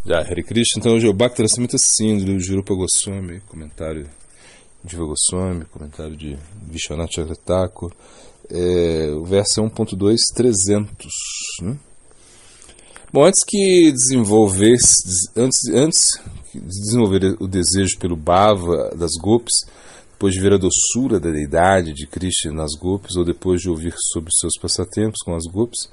Já, Hare Krishna. Então hoje é o Bhakti Rasamrita Sindhu, do Jurupa Goswami, comentário de Jiva Goswami, comentário de Vishwanath Chakravarti. O verso é 1.2, 300. Né? Bom, antes de desenvolver o desejo pelo bhava das gopis, depois de ver a doçura da deidade de Krishna nas gopis, ou depois de ouvir sobre seus passatempos com as gopis,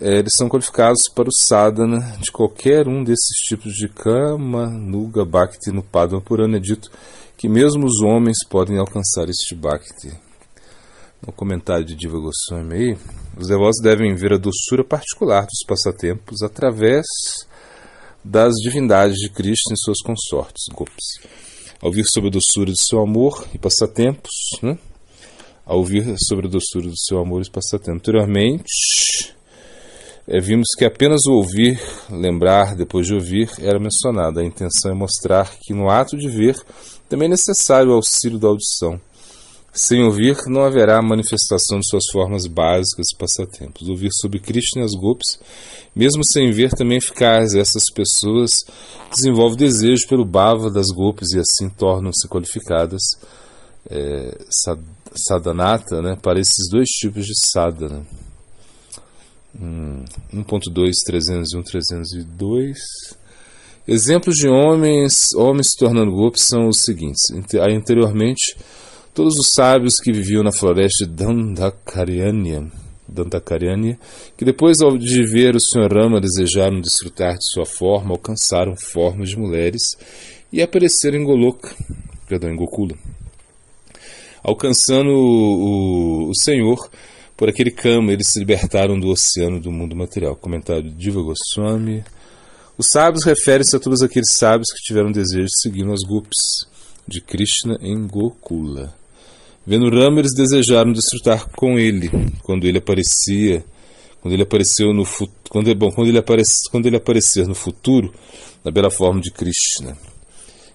eles são qualificados para o sadhana de qualquer um desses tipos de kama, nuga, bhakti. No Padma Purana é dito que mesmo os homens podem alcançar este bhakti. No comentário de Jiva Goswami aí, os devotos devem ver a doçura particular dos passatempos através das divindades de Krishna e suas consortes, gopis. Ao ouvir sobre a doçura de seu amor e passatempos, né? Ao ouvir sobre a doçura do seu amor e passatempos. Anteriormente, vimos que apenas o ouvir, lembrar depois de ouvir, era mencionado. A intenção é mostrar que no ato de ver também é necessário o auxílio da audição. Sem ouvir, não haverá manifestação de suas formas básicas e passatempos. Ouvir sobre Krishna e as gopis, mesmo sem ver, também é eficaz. Essas pessoas desenvolvem desejo pelo bhava das gopis e assim tornam-se qualificadas sadhanata, né, para esses dois tipos de sadhana. 1.2, 301, 302. Exemplos de homens se tornando gopis são os seguintes. Anteriormente, todos os sábios que viviam na floresta de Dandakaranya, que depois de ver o Sr. Rama desejaram desfrutar de sua forma, alcançaram formas de mulheres e apareceram em Gokula. Alcançando o Senhor, por aquele kama, eles se libertaram do oceano do mundo material. Comentário de Jiva Goswami. Os sábios referem-se a todos aqueles sábios que tiveram desejo de seguir as gopis de Krishna em Gokula. Vendo Rama, eles desejaram desfrutar com ele. Quando ele aparecer no futuro, na bela forma de Krishna,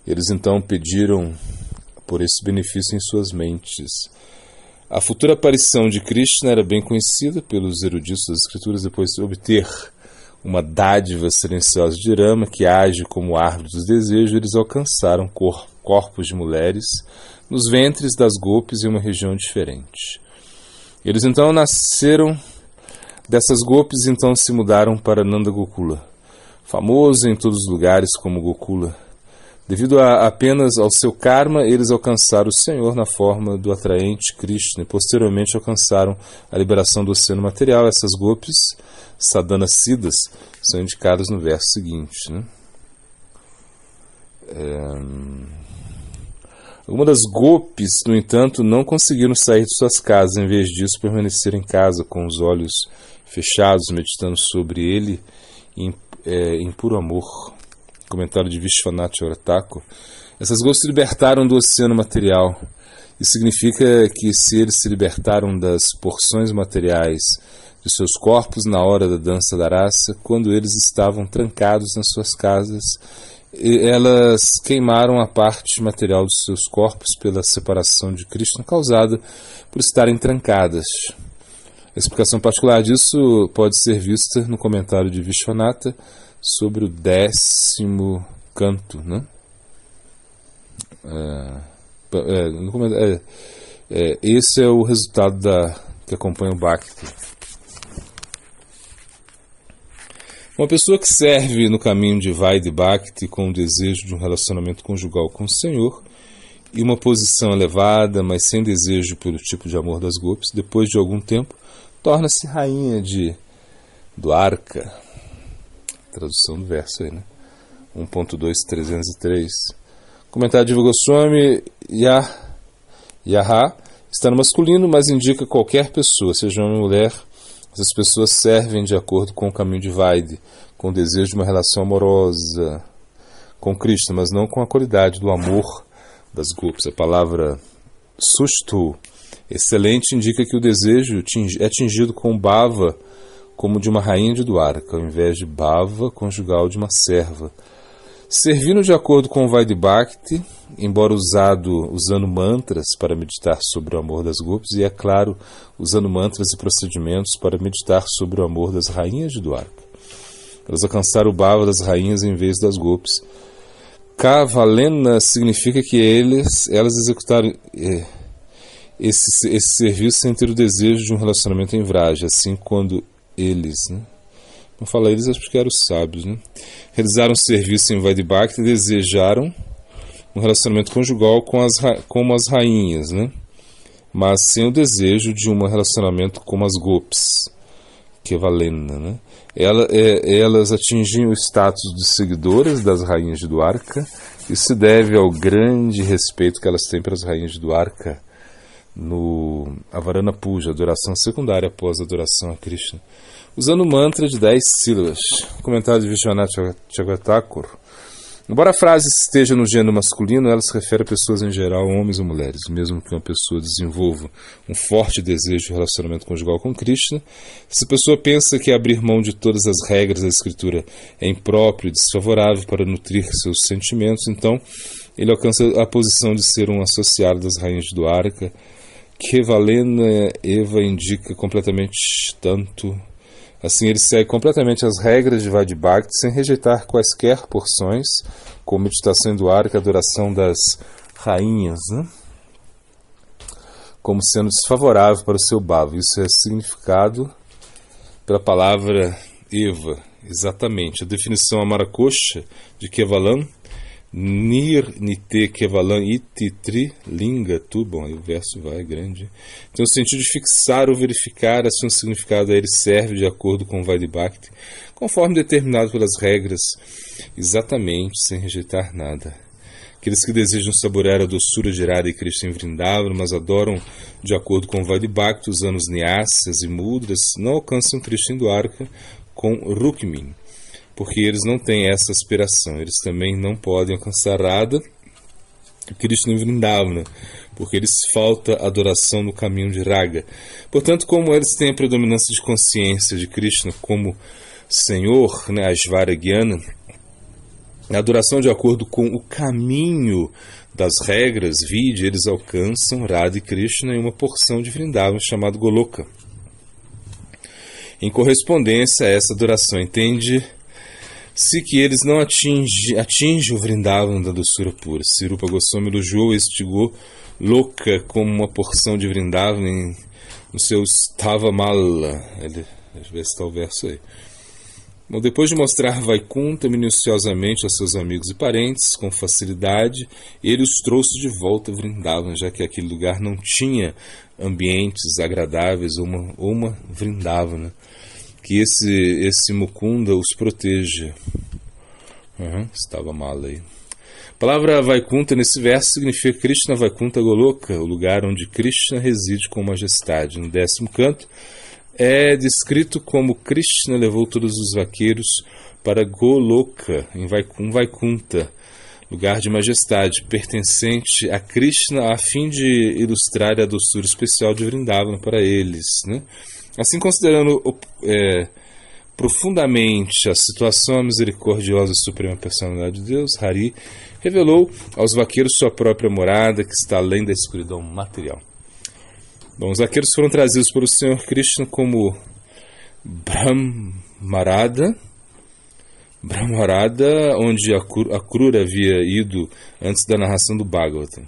eles então pediram por esse benefício em suas mentes. A futura aparição de Krishna era bem conhecida pelos eruditos das escrituras. Depois de obter uma dádiva silenciosa de Rama, que age como árvore dos desejos, eles alcançaram corpos de mulheres nos ventres das gopis em uma região diferente. Eles então nasceram dessas gopis e então se mudaram para Nanda Gokula, famoso em todos os lugares como Gokula. Devido apenas ao seu karma, eles alcançaram o Senhor na forma do atraente Krishna e posteriormente alcançaram a liberação do oceano material. Essas gopis, sadhana siddhas, são indicadas no verso seguinte. Né? Algumas das gopis, no entanto, não conseguiram sair de suas casas. Em vez disso, permaneceram em casa com os olhos fechados, meditando sobre ele em puro amor. Comentário de Vishwanath Chakravarti. Essas gopis se libertaram do oceano material. Isso significa que se eles se libertaram das porções materiais de seus corpos na hora da dança da raça, quando eles estavam trancados nas suas casas, elas queimaram a parte material dos seus corpos pela separação de Krishna causada por estarem trancadas. A explicação particular disso pode ser vista no comentário de Vishwanatha sobre o 10º canto, né? Esse é o resultado que acompanha o Bhakti. Uma pessoa que serve no caminho de Vaidhi Bhakti com o desejo de um relacionamento conjugal com o Senhor e uma posição elevada, mas sem desejo pelo tipo de amor das gopis, depois de algum tempo, torna-se rainha de Dwarka. Tradução do verso aí, né? 1.2, 303. Comentário de Jiva Goswami. Yaha está no masculino, mas indica qualquer pessoa, seja homem ou mulher. Essas pessoas servem de acordo com o caminho de Vaidhi, com o desejo de uma relação amorosa com Krishna, mas não com a qualidade do amor das gopis. A palavra sushtu, excelente, indica que o desejo é atingido com bhava, como de uma rainha de Dwarka, ao invés de bhava conjugal de uma serva. Servindo de acordo com o Vaidhi Bhakti, embora usando mantras para meditar sobre o amor das gopis, e é claro, usando mantras e procedimentos para meditar sobre o amor das rainhas de Dwarka. Elas alcançaram o bhava das rainhas em vez das gopis. Kavalena significa que elas executaram esse serviço sem ter o desejo de um relacionamento em vraja, assim quando eles, né? Não fala eles, acho que eram os sábios, né? Realizaram o serviço em Vaidhi Bhakti e desejaram um relacionamento conjugal como as rainhas, né? Mas sem o desejo de um relacionamento como as gopis, Kevalena, né? Elas atingiam o status de seguidoras das rainhas de Dwarka. Isso se deve ao grande respeito que elas têm para as rainhas de Dwarka no Avarana Puja, adoração secundária após a adoração a Krishna, usando o mantra de 10 sílabas. Comentário de Vishwanath Chakravarti. Embora a frase esteja no gênero masculino, ela se refere a pessoas em geral, homens ou mulheres. Mesmo que uma pessoa desenvolva um forte desejo de relacionamento conjugal com Krishna, se a pessoa pensa que abrir mão de todas as regras da escritura é impróprio e desfavorável para nutrir seus sentimentos, então ele alcança a posição de ser um associado das rainhas de Dwarka. Kevalena Eva indica completamente tanto. Assim, ele segue completamente as regras de Vaidhi Bhakti sem rejeitar quaisquer porções, como meditação em Dwarka, adoração das rainhas, né? Como sendo desfavorável para o seu bhava. Isso é significado pela palavra Eva, exatamente. A definição Amarakosha de Kevalan, Nirnite Kevalan iti tri linga tu. Bom, aí o verso vai grande. Então, o sentido de fixar ou verificar assim um significado, ele serve de acordo com o Vaidhi Bhakti, conforme determinado pelas regras, exatamente, sem rejeitar nada. Aqueles que desejam saborear a doçura de Radha e Krishna em Vrindavan, mas adoram de acordo com o Vaidhi Bhakti, usando os nyasas e mudras, não alcançam Krishna em Dwarka com Rukmini, porque eles não têm essa aspiração. Eles também não podem alcançar Radha e Krishna em Vrindavana, porque eles falta adoração no caminho de Raga. Portanto, como eles têm a predominância de consciência de Krishna como Senhor, né, Aishvarya Gyana, a adoração de acordo com o caminho das regras, eles alcançam Radha e Krishna em uma porção de Vrindavan chamada Goloka. Em correspondência a essa adoração, entende-se que eles não atingem o Vrindavan da doçura pura. Sirupa Goswami elogiou este Goloka como uma porção de Vrindavan no seu Stavamala. Deixa eu ver se está o verso aí. Bom, depois de mostrar Vaikunta minuciosamente aos seus amigos e parentes, com facilidade, ele os trouxe de volta a Vrindavan, já que aquele lugar não tinha ambientes agradáveis ou uma Vrindavana. Que esse Mukunda os proteja. Estava mal aí. A palavra Vaikunta nesse verso significa Krishna Vaikunta Goloka, o lugar onde Krishna reside com majestade. No 10º canto, é descrito como Krishna levou todos os vaqueiros para Goloka, em Vaikunta, lugar de majestade, pertencente a Krishna, a fim de ilustrar a doçura especial de Vrindavan para eles, né? Assim, considerando profundamente a situação, a misericordiosa e suprema personalidade de Deus, Hari revelou aos vaqueiros sua própria morada, que está além da escuridão material. Bom, os vaqueiros foram trazidos pelo Senhor Krishna como Brahmarada, onde a Krura havia ido antes da narração do Bhagavatam.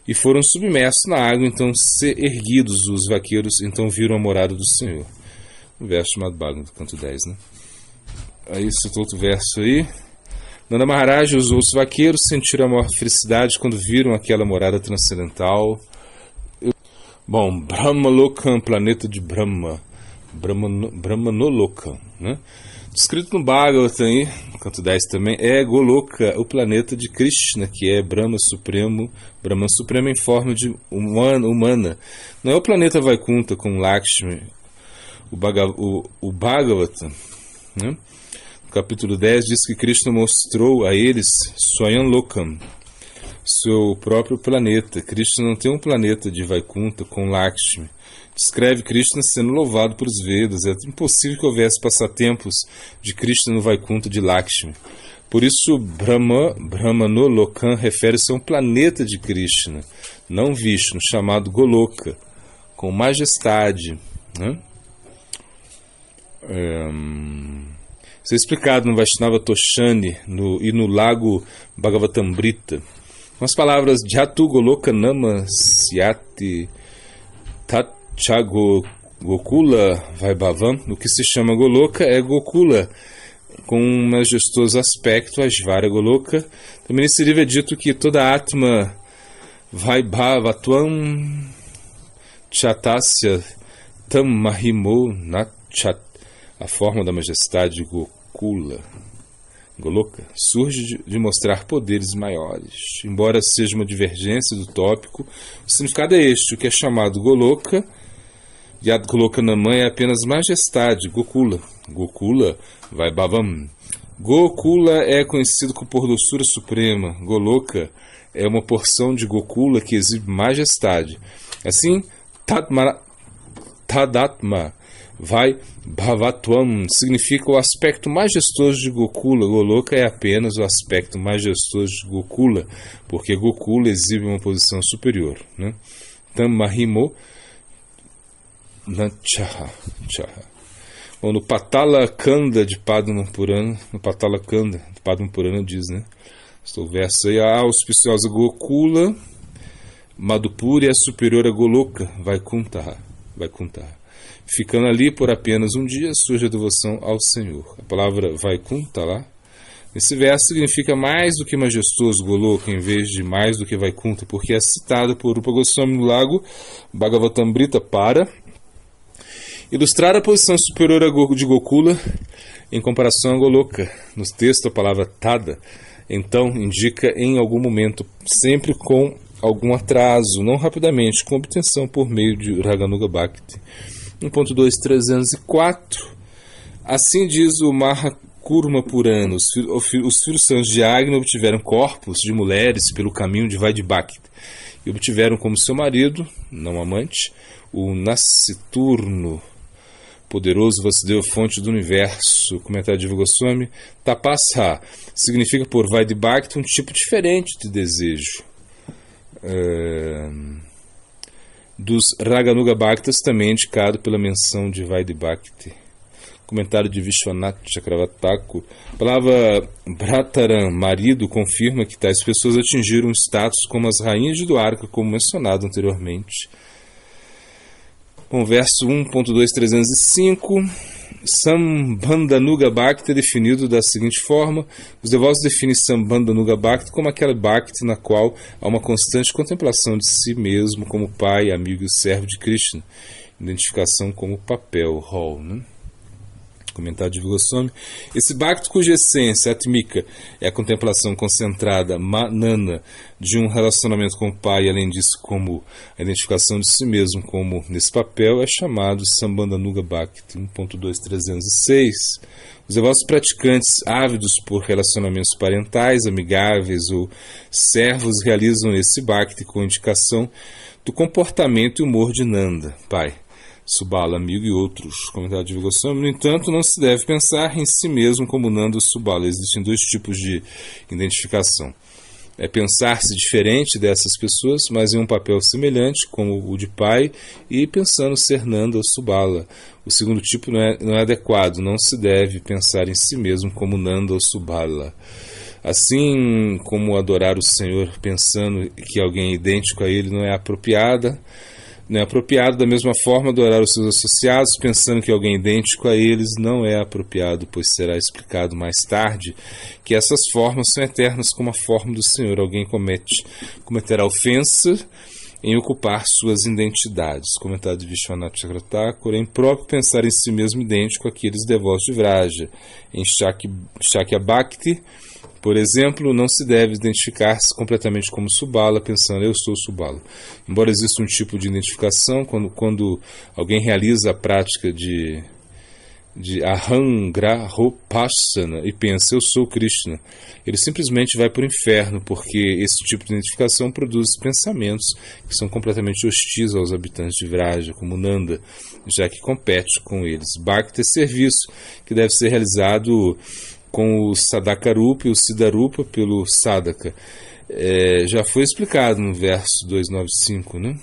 E foram submersos na água, então erguidos os vaqueiros, então viram a morada do Senhor. Um verso chamado Bhagavatam, canto 10, né? Aí citou outro verso aí. Nanda Maharaj usou os vaqueiros, sentiram a maior felicidade quando viram aquela morada transcendental. Bom, Brahmalokam, planeta de Brahma, Brahmanolokam, né? Descrito no Bhagavatam aí, no canto 10 também, é Goloka, o planeta de Krishna, que é Brahma Supremo em forma de humana. Não é o planeta Vaikunta com Lakshmi, o Bhagavatam, né? No capítulo 10 diz que Krishna mostrou a eles Swayam Lokam, seu próprio planeta. Krishna não tem um planeta de Vaikunta com Lakshmi. Descreve Krishna sendo louvado por os Vedas. É impossível que houvesse passatempos de Krishna no Vaikunta de Lakshmi. Por isso, Brahmanolokam refere-se a um planeta de Krishna, não Vishnu, chamado Goloka, com majestade, né? Isso é explicado no Vaishnava Toshani e no Lago Bhagavatamrita. Com as palavras Jatu Goloka Nama Syati Tatchago Gokula Vaibhavam. O que se chama Goloka é Gokula, com um majestoso aspecto, Aishvarya Goloka. Também nesse livro é dito que toda Atma Vaibhavatvam Chatasya Tam Mahimo Nachat, a forma da majestade Gokula, Goloka, surge de mostrar poderes maiores. Embora seja uma divergência do tópico, o significado é este: o que é chamado Goloka, Yad Goloka Naman, é apenas majestade, Gokula. Gokula Vaibhavam. Gokula é conhecido por doçura suprema. Goloka é uma porção de Gokula que exibe majestade. Assim, Tadatma Vaibhavatvam significa o aspecto majestoso de Gokula. Goloka é apenas o aspecto majestoso de Gokula, porque Gokula exibe uma posição superior, né? Tam Mahimo Nachaha. Bom, no Patala Kanda de Padma Purana, diz, né? Estou verso aí: a auspiciosa Gokula Madhupuri é superior a Goloka Vaikuntaha. Ficando ali por apenas um dia, surge a devoção ao Senhor. A palavra Vaikunta lá, nesse verso, significa mais do que majestoso Goloka, em vez de mais do que Vaikunta, porque é citado por Rupa Goswami no Lago Bhagavatamrita para ilustrar a posição superior de Gokula em comparação a Goloka. No texto, a palavra Tada, então, indica em algum momento, sempre com algum atraso, não rapidamente, com obtenção por meio de Raganuga Bhakti. 1.2.304. Assim diz o Mahakurma Purana: os filhos santos de Agni obtiveram corpos de mulheres pelo caminho de Vaidhi Bhakti e obtiveram como seu marido, não amante, o nasciturno poderoso Vasudeva, fonte do universo. Comentário de Goswami: Tapasha significa por Vaidhi Bhakti um tipo diferente de desejo. Dos Raganuga Bhaktas, também indicado pela menção de Vaidhi Bhakti. Comentário de Vishwanath Chakravarti: a palavra Bhrataram, marido, confirma que tais pessoas atingiram um status como as rainhas de Dwarka, como mencionado anteriormente. Bom, verso 1.2.305. Sambandhanuga Bhakti é definido da seguinte forma: os devotos definem Sambandhanuga Bhakti como aquela Bhakti na qual há uma constante contemplação de si mesmo como pai, amigo e servo de Krishna. Identificação como papel, rol, né? Comentário de Goswami: esse Bhakti, cuja essência atmika é a contemplação concentrada, manana, de um relacionamento com o pai, e além disso como a identificação de si mesmo como nesse papel, é chamado Sambandhanuga Bhakti. 1.2.306. Os devotos praticantes ávidos por relacionamentos parentais, amigáveis ou servos realizam esse Bhakti com indicação do comportamento e humor de Nanda, pai, Subala, amigo e outros. Comentário de Goswami: no entanto, não se deve pensar em si mesmo como Nanda ou Subala. Existem dois tipos de identificação. É pensar-se diferente dessas pessoas, mas em um papel semelhante, como o de pai, e pensando ser Nanda ou Subala. O segundo tipo não é adequado. Não se deve pensar em si mesmo como Nanda ou Subala. Assim como adorar o Senhor pensando que alguém é idêntico a ele não é apropriado, da mesma forma adorar os seus associados pensando que alguém idêntico a eles não é apropriado, pois será explicado mais tarde que essas formas são eternas como a forma do Senhor. Alguém cometerá ofensa em ocupar suas identidades. Comentário de Vishwanath Chakravarti: é impróprio pensar em si mesmo idêntico àqueles devotos de Vraja. Em Shakya Bhakti, por exemplo, não se deve identificar-se completamente como Subala, pensando eu sou Subala. Embora exista um tipo de identificação, quando alguém realiza a prática de Ahangrahopassana e pensa eu sou Krishna, ele simplesmente vai para o inferno, porque esse tipo de identificação produz pensamentos que são completamente hostis aos habitantes de Vraja, como Nanda, já que compete com eles. Bhakti é serviço que deve ser realizado com o Sadakarupa e o Siddharupa pelo Sadaka. Já foi explicado no verso 295, né?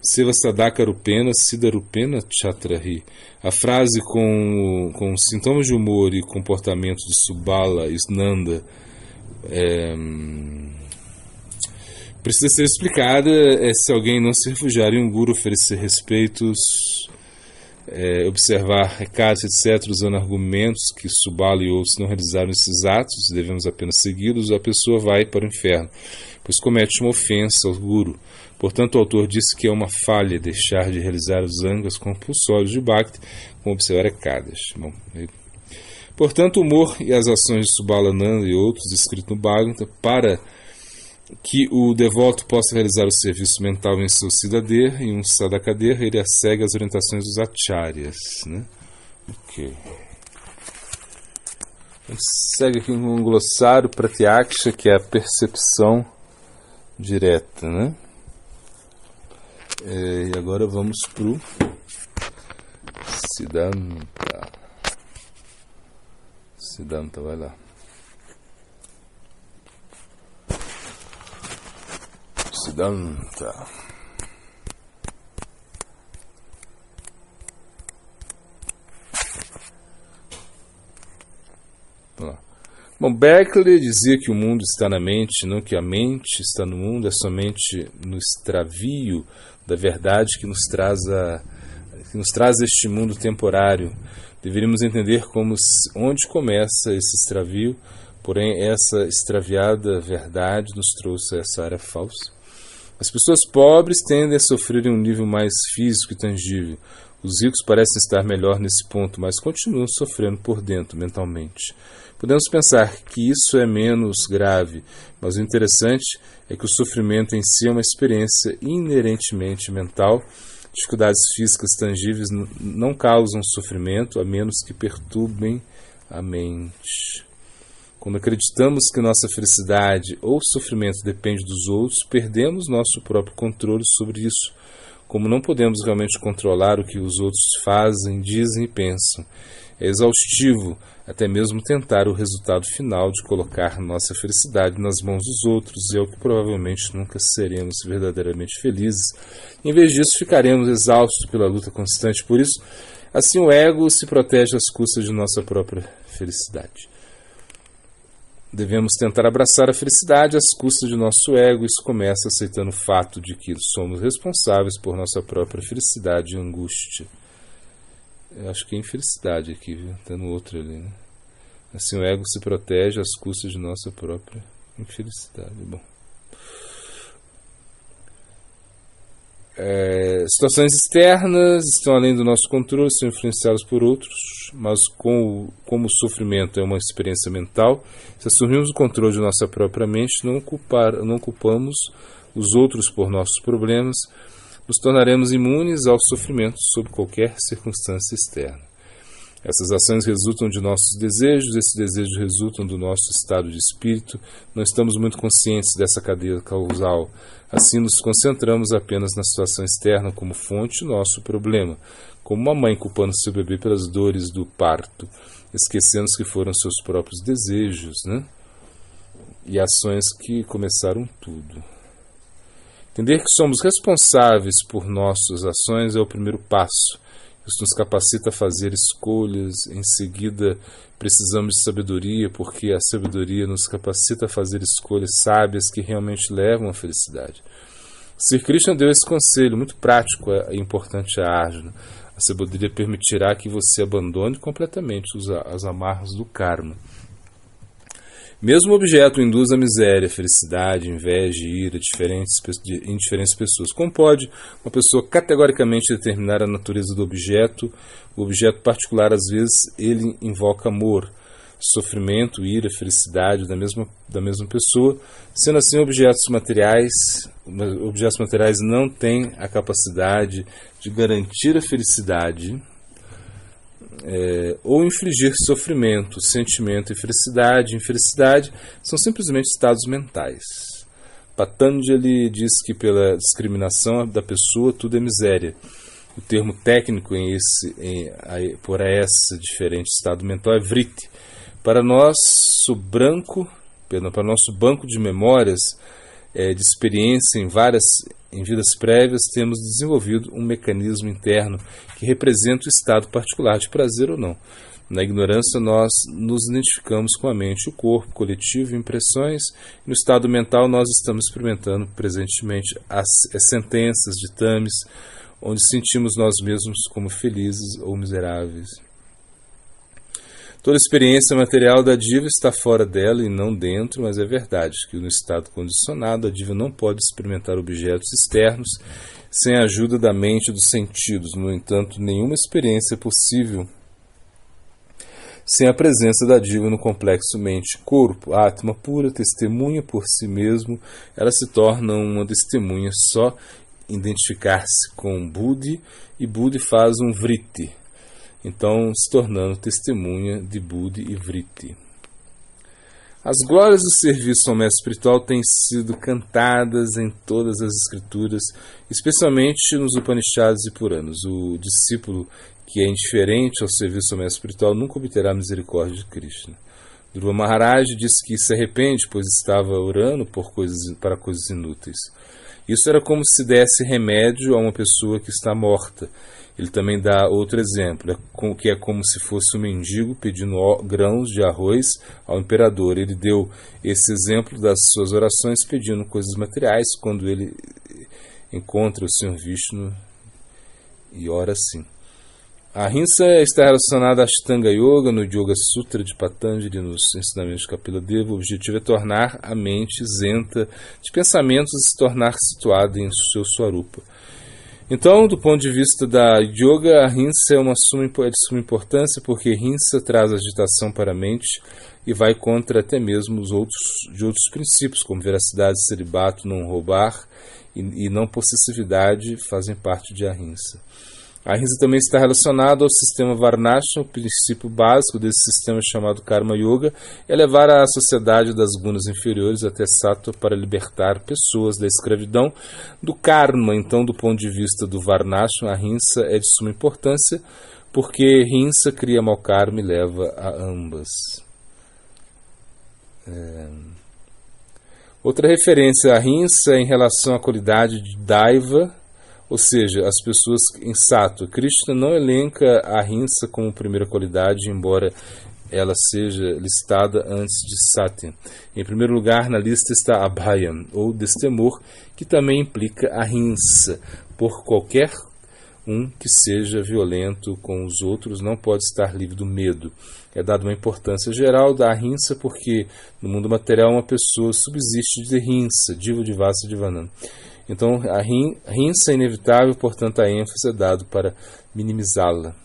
Sevasadaka Rupena Siddharupena Chatrahi. A frase com sintomas de humor e comportamento de Subala e Nanda precisa ser explicada se alguém não se refugiar em um guru, oferecer respeitos, observar recados, etc., usando argumentos que Subala e outros não realizaram esses atos, devemos apenas segui-los, a pessoa vai para o inferno, pois comete uma ofensa ao guru. Portanto, o autor disse que é uma falha deixar de realizar os angas compulsórios de Bhakti, como observar recadas. Portanto, o humor e as ações de Subhalananda e outros, descritos no Bhagavata, para que o devoto possa realizar o serviço mental em seu Siddhadeha e um Sadhakadeha, ele segue as orientações dos acharyas. Né? Ok. A gente segue aqui um glossário Pratyaksha, que é a percepção direta. Né? E agora vamos para o Siddhanta. Siddhanta, vai lá. Siddhanta. Bom, Berkeley dizia que o mundo está na mente, não que a mente está no mundo, é somente no extravio da verdade que nos traz este mundo temporário. Deveríamos entender onde começa esse extravio, porém essa extraviada verdade nos trouxe a essa área falsa. As pessoas pobres tendem a sofrer em um nível mais físico e tangível. Os ricos parecem estar melhor nesse ponto, mas continuam sofrendo por dentro, mentalmente. Podemos pensar que isso é menos grave, mas o interessante é que o sofrimento em si é uma experiência inerentemente mental. Dificuldades físicas tangíveis não causam sofrimento, a menos que perturbem a mente. Quando acreditamos que nossa felicidade ou sofrimento depende dos outros, perdemos nosso próprio controle sobre isso. Como não podemos realmente controlar o que os outros fazem, dizem e pensam, é exaustivo até mesmo tentar o resultado final de colocar nossa felicidade nas mãos dos outros, é o que provavelmente nunca seremos verdadeiramente felizes. Em vez disso, ficaremos exaustos pela luta constante. Por isso, assim o ego se protege às custas de nossa própria felicidade. Devemos tentar abraçar a felicidade às custas de nosso ego. Isso começa aceitando o fato de que somos responsáveis por nossa própria felicidade e angústia. Eu acho que é infelicidade aqui, viu? Está no outro ali, né? Assim o ego se protege às custas de nossa própria infelicidade. Bom. Situações externas estão além do nosso controle, são influenciadas por outros, mas como o sofrimento é uma experiência mental, se assumirmos o controle de nossa própria mente, não culpamos os outros por nossos problemas, nos tornaremos imunes ao sofrimento sob qualquer circunstância externa. Essas ações resultam de nossos desejos, esses desejos resultam do nosso estado de espírito. Não estamos muito conscientes dessa cadeia causal. Assim, nos concentramos apenas na situação externa como fonte do nosso problema, como uma mãe culpando seu bebê pelas dores do parto, esquecendo que foram seus próprios desejos, né? E ações que começaram tudo. Entender que somos responsáveis por nossas ações é o primeiro passo. Isso nos capacita a fazer escolhas. Em seguida, precisamos de sabedoria, porque a sabedoria nos capacita a fazer escolhas sábias que realmente levam à felicidade. Sri Krishna deu esse conselho muito prático e importante a Arjuna. A sabedoria permitirá que você abandone completamente as amarras do karma. Mesmo o objeto induz a miséria, felicidade, inveja e ira em diferentes pessoas. Como pode uma pessoa categoricamente determinar a natureza do objeto? O objeto particular, às vezes, ele invoca amor, sofrimento, ira, felicidade da mesma pessoa. Sendo assim, objetos materiais não têm a capacidade de garantir a felicidade ou infligir sofrimento. Sentimento e felicidade, infelicidade são simplesmente estados mentais. Patanjali diz que pela discriminação da pessoa tudo é miséria. O termo técnico por esse diferente estado mental é vritti. Para nosso banco de memórias de experiência em Em vidas prévias, temos desenvolvido um mecanismo interno que representa o estado particular de prazer ou não. Na ignorância, nós nos identificamos com a mente e o corpo, coletivo e impressões. No estado mental, nós estamos experimentando presentemente as sentenças, ditames, onde sentimos nós mesmos como felizes ou miseráveis. Toda experiência material da diva está fora dela e não dentro, mas é verdade que no estado condicionado a diva não pode experimentar objetos externos sem a ajuda da mente e dos sentidos. No entanto, nenhuma experiência é possível sem a presença da diva no complexo mente-corpo. A Atma pura, testemunha por si mesmo, ela se torna uma testemunha só identificar-se com Buddhi, e Buddhi faz um Vritti, então se tornando testemunha de Buddhi e Vritti. As glórias do serviço ao mestre espiritual têm sido cantadas em todas as escrituras, especialmente nos Upanishads e Puranas. O discípulo que é indiferente ao serviço ao mestre espiritual nunca obterá a misericórdia de Krishna. Dhruva Maharaj disse que se arrepende, pois estava orando para coisas inúteis. Isso era como se desse remédio a uma pessoa que está morta. Ele também dá outro exemplo, que é como se fosse um mendigo pedindo grãos de arroz ao imperador. Ele deu esse exemplo das suas orações pedindo coisas materiais quando ele encontra o Senhor Vishnu e ora assim. A Ahimsa está relacionada a Ashtanga Yoga, no Yoga Sutra de Patanjali, nos ensinamentos de Kapila Deva. O objetivo é tornar a mente isenta de pensamentos e se tornar situada em seu Swarupa. Então, do ponto de vista da Yoga, a Ahimsa é de suma importância, porque Ahimsa traz agitação para a mente e vai contra até mesmo os outros princípios, como veracidade, celibato, não roubar e não possessividade, fazem parte de Ahimsa. A Ahimsa também está relacionada ao sistema Varnashram. O princípio básico desse sistema chamado Karma Yoga é levar a sociedade das gunas inferiores até Sattva para libertar pessoas da escravidão do Karma. Então, do ponto de vista do Varnashram, a Ahimsa é de suma importância, porque Ahimsa cria mau karma e leva a ambas. Outra referência a Ahimsa é em relação à qualidade de Daiva, ou seja, as pessoas em Sattva. Krishna não elenca a Ahimsa como primeira qualidade, embora ela seja listada antes de Satya. Em primeiro lugar na lista está Abhayam, ou destemor, que também implica Ahimsa. Por qualquer um que seja violento com os outros não pode estar livre do medo. É dada uma importância geral da Ahimsa porque no mundo material uma pessoa subsiste de Ahimsa, Diva Divasa Divanam. Então, a Ahimsa é inevitável, portanto, a ênfase é dada para minimizá-la.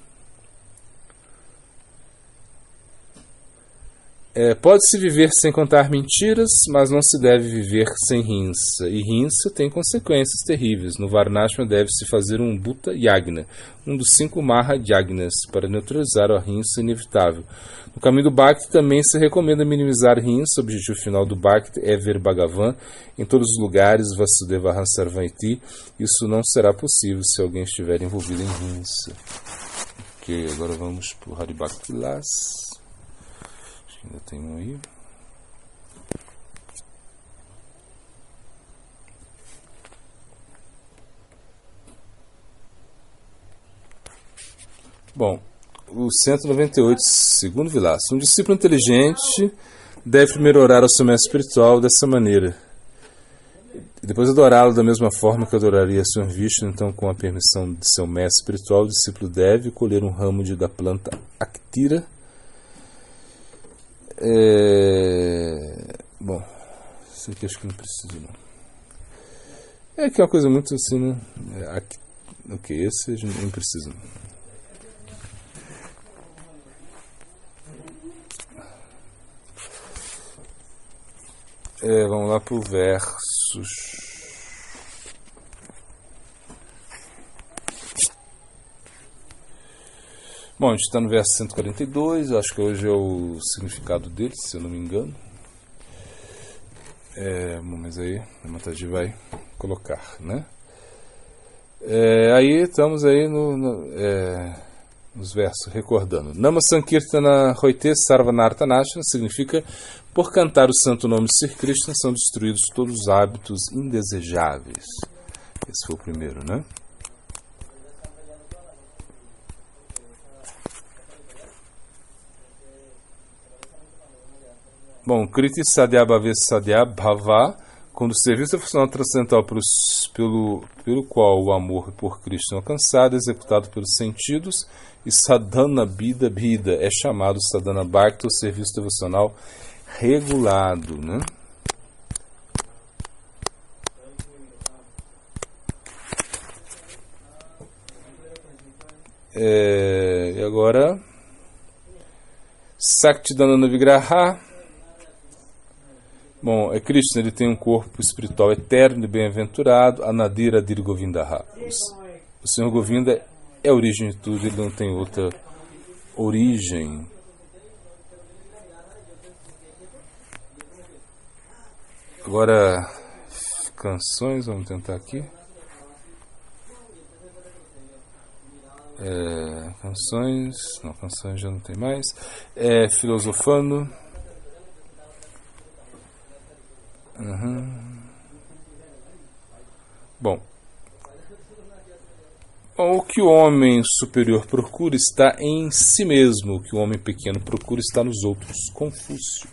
Pode-se viver sem contar mentiras, mas não se deve viver sem Ahimsa. E Ahimsa tem consequências terríveis. No Varnashram deve-se fazer um Bhuta Yagna, um dos 5 Maha Yagnas, para neutralizar a Ahimsa inevitável. No caminho do Bhakti também se recomenda minimizar Ahimsa. O objetivo final do Bhakti é ver Bhagavan em todos os lugares, Vasudevaham Sarvaiti. Isso não será possível se alguém estiver envolvido em Ahimsa. Ok, agora vamos para o Haribhakti Vilas. Ainda tem um aí. Bom, o 198, segundo Vilas. Um discípulo inteligente deve primeiro orar ao seu mestre espiritual dessa maneira, e depois adorá-lo da mesma forma que adoraria Sr. Vishnu. Então, com a permissão de seu mestre espiritual, o discípulo deve colher um ramo da planta Actira. Bom, isso aqui acho que não preciso não. É que é uma coisa muito assim, né? Ok, esse não precisa. Vamos lá para o versos. Bom, a gente está no verso 142, acho que hoje é o significado dele, se eu não me engano. Mas aí a Mataji vai colocar, né? Aí estamos aí nos versos, recordando. Nama Sankirtana Hoite Sarvanartanashana significa: por cantar o santo nome de Sri Krishna são destruídos todos os hábitos indesejáveis. Esse foi o primeiro, né? Bom, Kriti Sadhya Bhave Sadhya Bhava, quando o serviço funcional transcendental pelo qual o amor por Krishna é alcançado, executado pelos sentidos, e Sadhana Bida Bida é chamado Sadhana Bhakti, o serviço devocional regulado, né? E agora Saktidananda Vigraha. Bom, Krishna, ele tem um corpo espiritual eterno e bem-aventurado, Anadira Dir Govindaha. O Senhor Govinda é a origem de tudo, ele não tem outra origem. Agora, canções, vamos tentar aqui. Canções já não tem mais. Filosofando. Bom, o que o homem superior procura está em si mesmo, o que o homem pequeno procura está nos outros. Confúcio.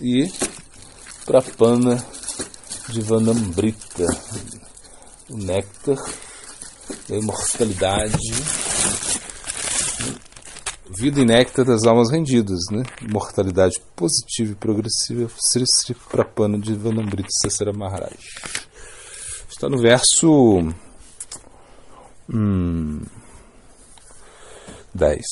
E Prapana Divanambrita, o néctar da imortalidade, vida e néctar das almas rendidas, né? Imortalidade positiva e progressiva, Sri Sri Prapana Divanambrita Sasara Maharaj. Está no verso 10.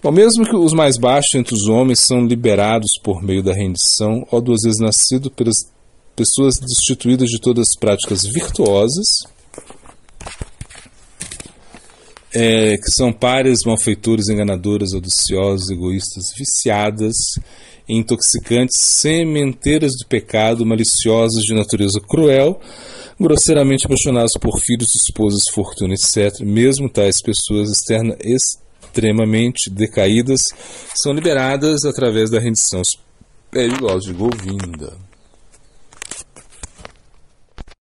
Bom, mesmo que os mais baixos entre os homens são liberados por meio da rendição, ó duas vezes nascido, pelas pessoas destituídas de todas as práticas virtuosas, que são párias, malfeitores, enganadoras, audiciosas, egoístas, viciadas, intoxicantes, sementeiras do pecado, maliciosas de natureza cruel, grosseiramente apaixonadas por filhos, esposas, fortuna, etc. Mesmo tais pessoas extremamente decaídas são liberadas através da rendição aos pés de Govinda.